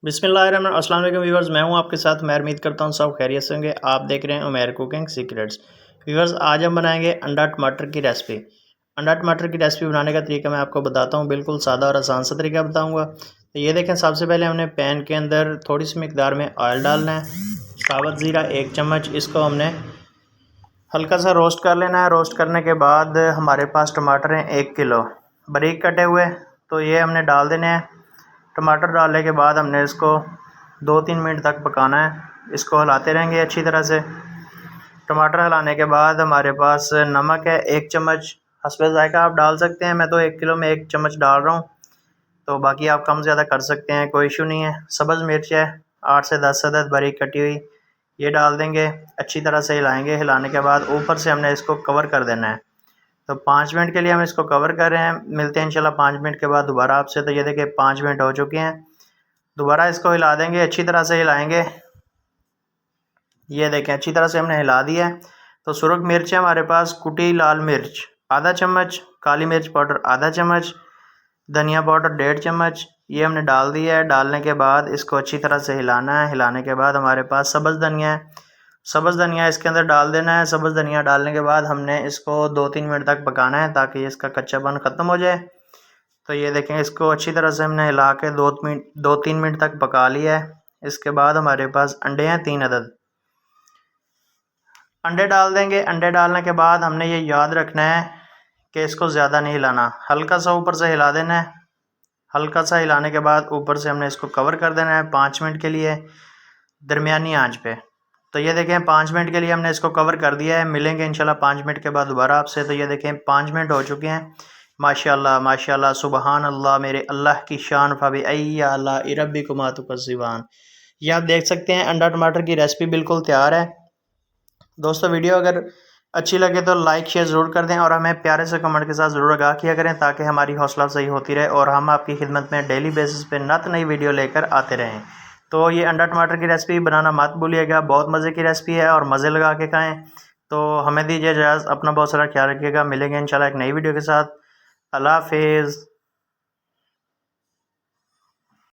बिस्मिल्लाहिर्रहमानिर्रहीम। अस्सलाम वालेकुम व्यूवर्स, मैं हूं आपके साथ। मैं उम्मीद करता हूं सब खैरियत से होंगे। आप देख रहे हैं उमैर कुकिंग सीक्रेट्स। व्यूवर्स, आज हम बनाएंगे अंडा टमाटर की रेसिपी। अंडा टमाटर की रेसिपी बनाने का तरीका मैं आपको बताता हूं, बिल्कुल सादा और आसान सा तरीका बताऊंगा। तो ये देखें, सबसे पहले हमने पैन के अंदर थोड़ी सी मिकदार में ऑयल डालना है। साबुत ज़ीरा 1 चम्मच, इसको हमने हल्का सा रोस्ट कर लेना है। रोस्ट करने के बाद हमारे पास टमाटर हैं 1 किलो बारीक कटे हुए, तो ये हमने डाल देने हैं। टमाटर डालने के बाद हमने इसको 2-3 मिनट तक पकाना है। इसको हिलाते रहेंगे अच्छी तरह से। टमाटर हिलाने के बाद हमारे पास नमक है 1 चम्मच, हस्बे ज़ायका आप डाल सकते हैं। मैं तो 1 किलो में 1 चम्मच डाल रहा हूँ, तो बाकी आप कम ज़्यादा कर सकते हैं, कोई इशू नहीं है। सब्ज़ मिर्च है 8 से 10 अदद बारीक कटी हुई, ये डाल देंगे। अच्छी तरह से हिलाएंगे। हिलाने के बाद ऊपर से हमने इसको कवर कर देना है। तो 5 मिनट के लिए हम इसको कवर कर रहे हैं। मिलते हैं इंशाल्लाह 5 मिनट के बाद दोबारा आपसे। तो ये देखिए 5 मिनट हो चुके हैं। दोबारा इसको हिला देंगे, अच्छी तरह से हिलाएंगे। ये देखें अच्छी तरह से हमने हिला दिया है। तो सुरख मिर्च है हमारे पास, कुटी लाल मिर्च आधा चम्मच, काली मिर्च पाउडर आधा चम्मच, धनिया पाउडर 1.5 चम्मच, ये हमने डाल दिया है। डालने के बाद इसको अच्छी तरह से हिलाना है। हिलाने के बाद हमारे पास सब्ज़ धनिया है, सब्ज़ धनिया इसके अंदर डाल देना है। सब्ज़ धनिया डालने के बाद हमने इसको 2-3 मिनट तक पकाना है, ताकि इसका कच्चापन ख़त्म हो जाए। तो ये देखें, इसको अच्छी तरह से हमने हिला के 2-3 मिनट तक पका लिया है। इसके बाद हमारे पास अंडे हैं 3 अदद, अंडे डाल देंगे। अंडे डालने के बाद हमने ये याद रखना है कि इसको ज़्यादा नहीं हिलाना, हल्का सा ऊपर से हिला देना है। हल्का सा हिलाने के बाद ऊपर से हमने इसको कवर कर देना है 5 मिनट के लिए दरमियानी आंच पे। तो ये देखें 5 मिनट के लिए हमने इसको कवर कर दिया है। मिलेंगे इंशाल्लाह 5 मिनट के बाद दोबारा आपसे। तो ये देखें 5 मिनट हो चुके हैं। माशाल्लाह माशाल्लाह, सुबहान अल्लाह, मेरे अल्लाह की शान फ़ाबी अय्या अल्लाह इरब्बिकुमा तुकज़्ज़िबान। ये आप देख सकते हैं अंडा टमाटर की रेसिपी बिल्कुल तैयार है। दोस्तों, वीडियो अगर अच्छी लगे तो लाइक शेयर ज़रूर कर दें, और हमें प्यारे से कमेंट के साथ ज़रूर आगाह किया करें, ताकि हमारी हौसला अफजाई होती रहे और हम आपकी खिदमत में डेली बेसिस पे नत नई वीडियो लेकर आते रहें। तो ये अंडा टमाटर की रेसिपी बनाना मत भूलिएगा, बहुत मज़े की रेसिपी है और मज़े लगा के खाएँ। तो हमें दीजिए इजाज़त, अपना बहुत सारा ख्याल रखिएगा। मिलेंगे इंशाल्लाह एक नई वीडियो के साथ। अल्लाह हाफिज़।